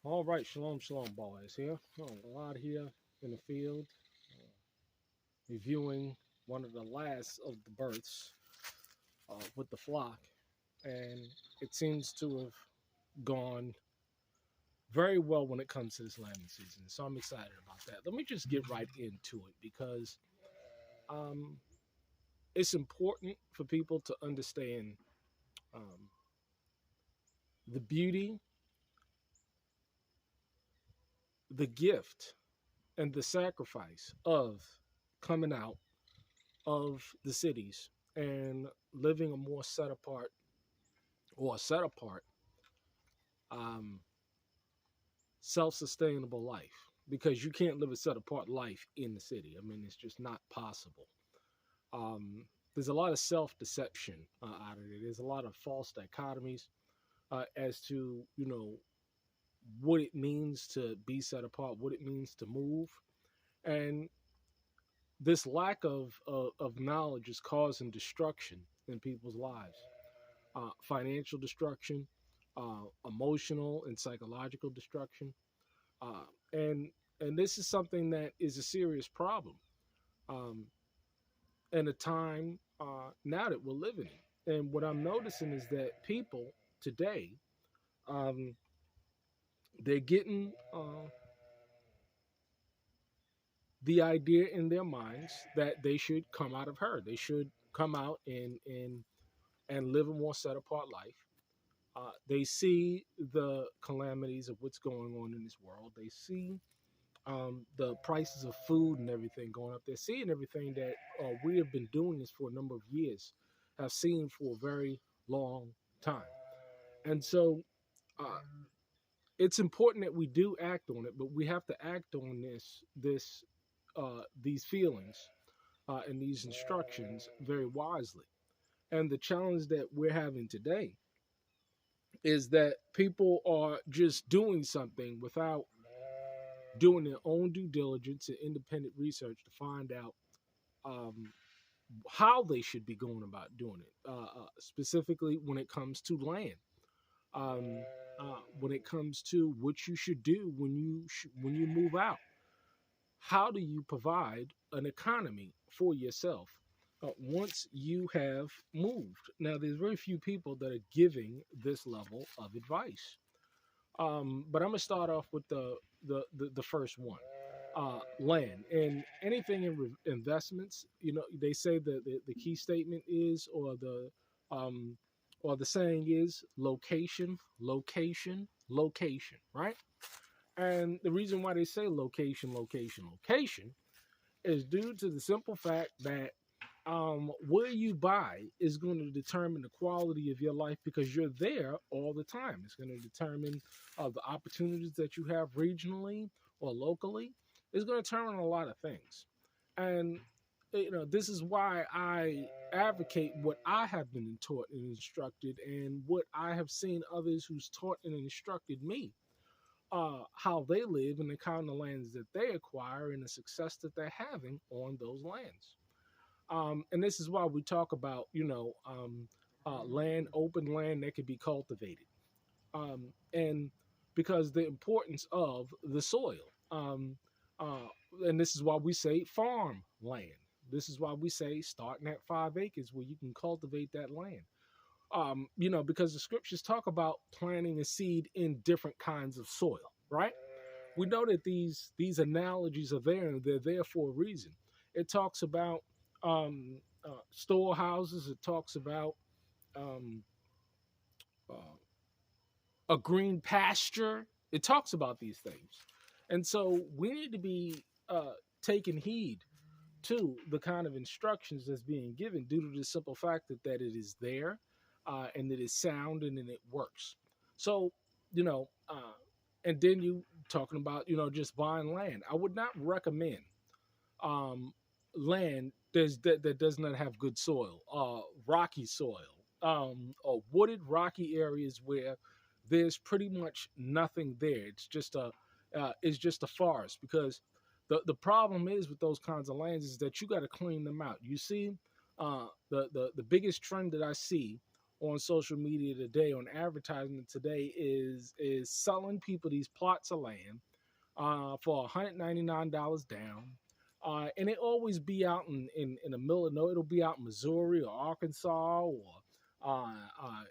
All right, shalom, shalom, boys. Here, a lot here in the field, reviewing one of the last of the births with the flock, and it seems to have gone very well when it comes to this lambing season. So I'm excited about that. Let me just get right into it because um, it's important for people to understand um, the beauty, the gift, and the sacrifice of coming out of the cities and living a more set apart or a set apart um, self-sustainable life, because you can't live a set apart life in the city. I mean, it's just not possible. There's a lot of self-deception out of it. There's a lot of false dichotomies as to what it means to be set apart, what it means to move, and this lack of knowledge is causing destruction in people's lives, financial destruction, emotional and psychological destruction, uh, and and this is something that is a serious problem um, in a time now that we're living in. And what I'm noticing is that people today, um, they're getting the idea in their minds that they should come out of her. They should come out and live a more set apart life. They see the calamities of what's going on in this world. They see the prices of food and everything going up. They're seeing everything that we have been doing this for a number of years, have seen for a very long time. And so uh, it's important that we do act on it, but we have to act on these feelings and these instructions very wisely. And the challenge that we're having today is that people are just doing something without doing their own due diligence and independent research to find out um, how they should be going about doing it, specifically when it comes to land, when it comes to what you should do when you move out. How do you provide an economy for yourself once you have moved? Now, there's very few people that are giving this level of advice. But I'm gonna start off with the first one, land and anything in investments. You know, they say the key statement is, um, or the saying is location, location, location, right? And the reason why they say location, location, location is due to the simple fact that where you buy is going to determine the quality of your life because you're there all the time. It's going to determine the opportunities that you have regionally or locally. It's going to determine a lot of things. And this is why I advocate what I have been taught and instructed, and what I have seen others who's taught and instructed me, how they live and the kind of lands that they acquire and the success that they're having on those lands. And this is why we talk about, land, open land that can be cultivated. And because the importance of the soil. Uh, and this is why we say farm land. This is why we say starting at 5 acres where you can cultivate that land. Because the scriptures talk about planting a seed in different kinds of soil, right? We know that these analogies are there, and they're there for a reason. It talks about storehouses. It talks about um, uh, a green pasture. It talks about these things, and so we need to be taking heed to the kind of instructions that's being given, due to the simple fact that it is there, and it is sound and then it works. So, you know, uh, and then you talking about just buying land. I would not recommend um, land that does not have good soil, rocky soil, or wooded rocky areas where there's pretty much nothing there. It's just a forest, because the problem is with those kinds of lands is that you got to clean them out. You see, the biggest trend that I see on social media today, on advertisement today, is selling people these plots of land for $199 down. And it always be out in the middle of nowhere. It'll be out in Missouri or Arkansas or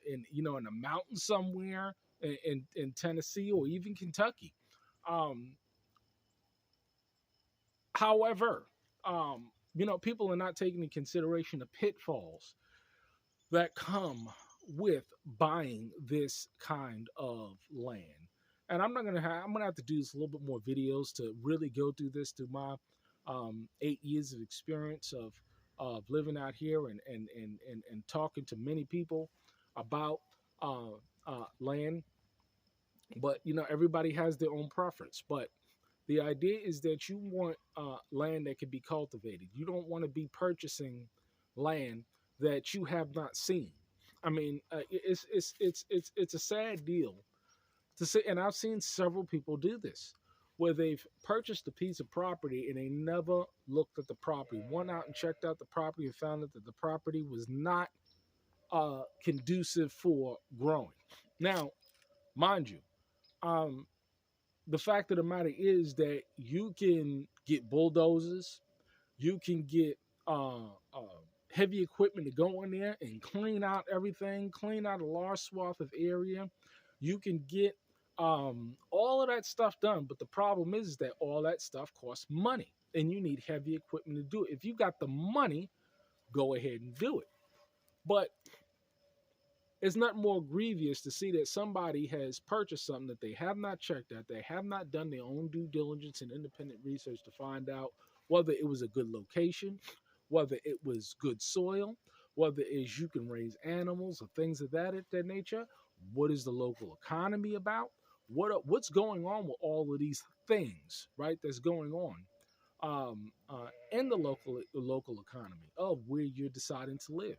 in in the mountains somewhere in Tennessee or even Kentucky. Um, However, people are not taking into consideration the pitfalls that come with buying this kind of land. And I'm gonna have to do this a little bit more videos to really go through this through my 8 years of experience of living out here and talking to many people about land. But everybody has their own preference. But the idea is that you want land that can be cultivated. You don't want to be purchasing land that you have not seen. I mean, it's a sad deal to say, and I've seen several people do this, where they've purchased a piece of property and they never looked at the property, went out and checked out the property and found out that the property was not conducive for growing. Now, mind you, the fact of the matter is that you can get bulldozers, you can get heavy equipment to go in there and clean out everything, clean out a large swath of area. You can get all of that stuff done, but the problem is that all that stuff costs money, and you need heavy equipment to do it. If you got the money, go ahead and do it. But it's not more grievous to see that somebody has purchased something that they have not checked out, they have not done their own due diligence and independent research to find out whether it was a good location, whether it was good soil, whether it is you can raise animals or things of that nature. What is the local economy about? What's going on with all of these things, right? That's going on in the local economy of where you're deciding to live,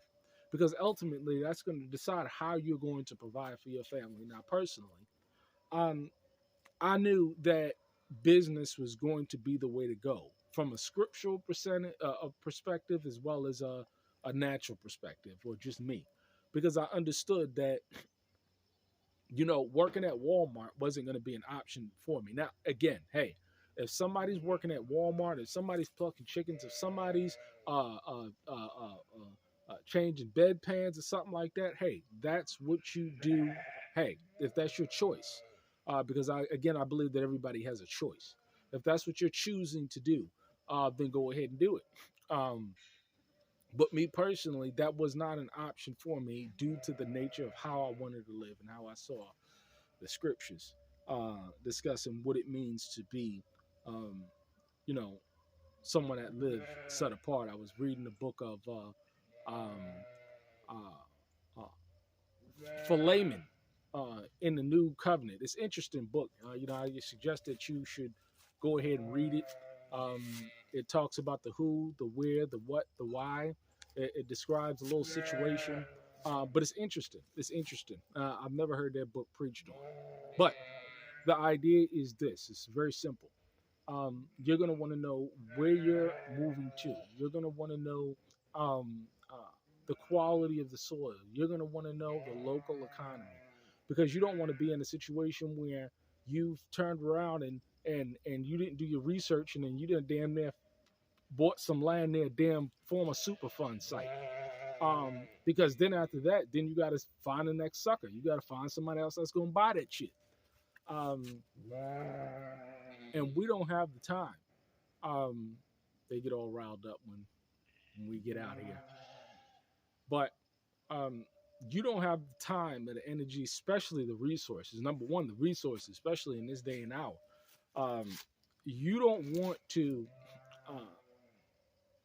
because ultimately that's going to decide how you're going to provide for your family. Now, personally, I knew that business was going to be the way to go from a scriptural perspective as well as a natural perspective, or just me, because I understood that working at Walmart wasn't going to be an option for me. Now, again, hey, if somebody's working at Walmart, if somebody's plucking chickens, if somebody's changing bedpans or something like that, hey, that's what you do. Hey, if that's your choice, because I believe that everybody has a choice. If that's what you're choosing to do, then go ahead and do it. But me personally, that was not an option for me due to the nature of how I wanted to live and how I saw the scriptures discussing what it means to be, someone that lived set apart. I was reading the book of Philemon in the New Covenant. It's an interesting book. I suggest that you should go ahead and read it. It talks about the who, the where, the what, the why. It describes a little situation, but it's interesting. It's interesting. I've never heard that book preached on. But the idea is this. It's very simple. You're going to want to know where you're moving to. You're going to want to know the quality of the soil. You're going to want to know the local economy, because you don't want to be in a situation where you've turned around and you didn't do your research, and then you didn't damn near bought some land near a damn former Superfund site. Because then after that, then you got to find the next sucker. You got to find somebody else that's going to buy that shit. And we don't have the time. They get all riled up when we get out of here. But you don't have the time and the energy, especially the resources. Number one, the resources, especially in this day and hour. You don't want to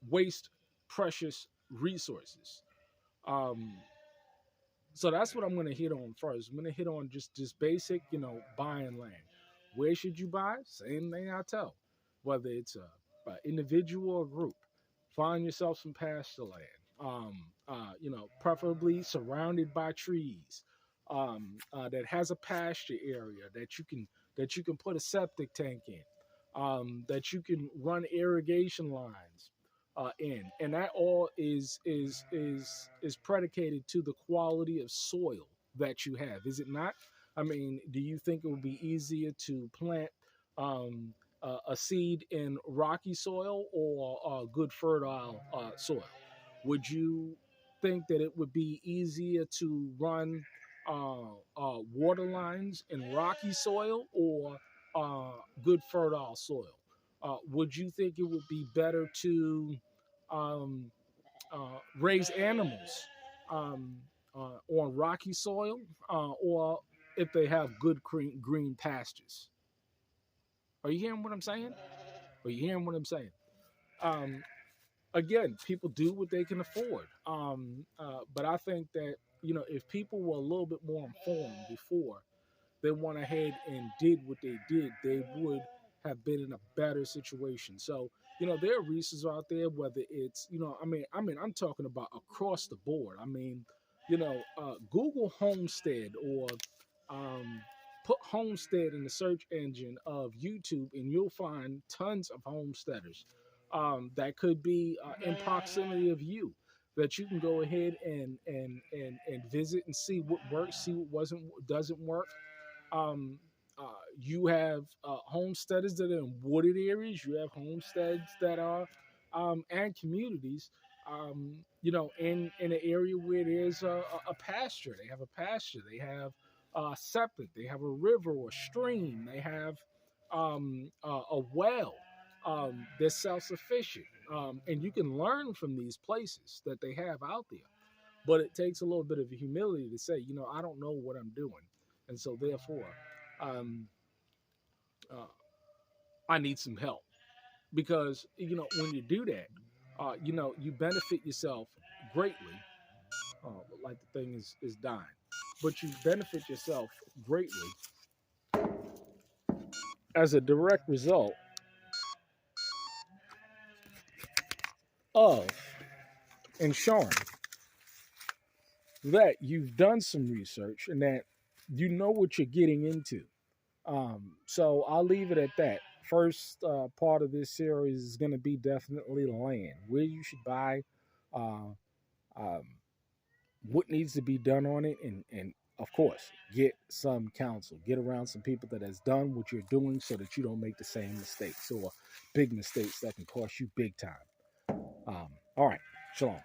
waste precious resources. So that's what I'm going to hit on first. I'm going to hit on just basic, buying land. Where should you buy? Same thing I tell. Whether it's a individual or group, find yourself some pasture land. Preferably surrounded by trees. That has a pasture area that you can put a septic tank in. That you can run irrigation lines. in, and that all is predicated to the quality of soil that you have. Is it not? I mean, do you think it would be easier to plant um, a seed in rocky soil or good fertile soil? Would you think that it would be easier to run water lines in rocky soil or good fertile soil? Would you think it would be better to um, raise animals um, on rocky soil or if they have good green pastures? Are you hearing what I'm saying? Are you hearing what I'm saying? Um, Again, people do what they can afford. But I think that, if people were a little bit more informed before they went ahead and did what they did, they would have been in a better situation. So, there are reasons out there, whether it's, I'm talking about across the board. I mean, Google Homestead or um, put homestead in the search engine of YouTube, and you'll find tons of homesteaders that could be in proximity of you, that you can go ahead and visit and see what works, see what doesn't work. um, you have homesteaders that are in wooded areas. You have homesteads that are and communities, in an area where there's a pasture. They have a pasture. They have septic. They have a river or stream. They have a well. They're self-sufficient, and you can learn from these places that they have out there. But it takes a little bit of humility to say, I don't know what I'm doing, and so therefore, um, uh, I need some help. Because when you do that, you benefit yourself greatly. Like the thing is dying, but you benefit yourself greatly as a direct result of ensuring that you've done some research and that you know what you're getting into. So I'll leave it at that. First part of this series is going to be definitely land, where you should buy, uh, um, what needs to be done on it, and of course, get some counsel. Get around some people that has done what you're doing, so that you don't make the same mistakes or big mistakes that can cost you big time. All right, shalom.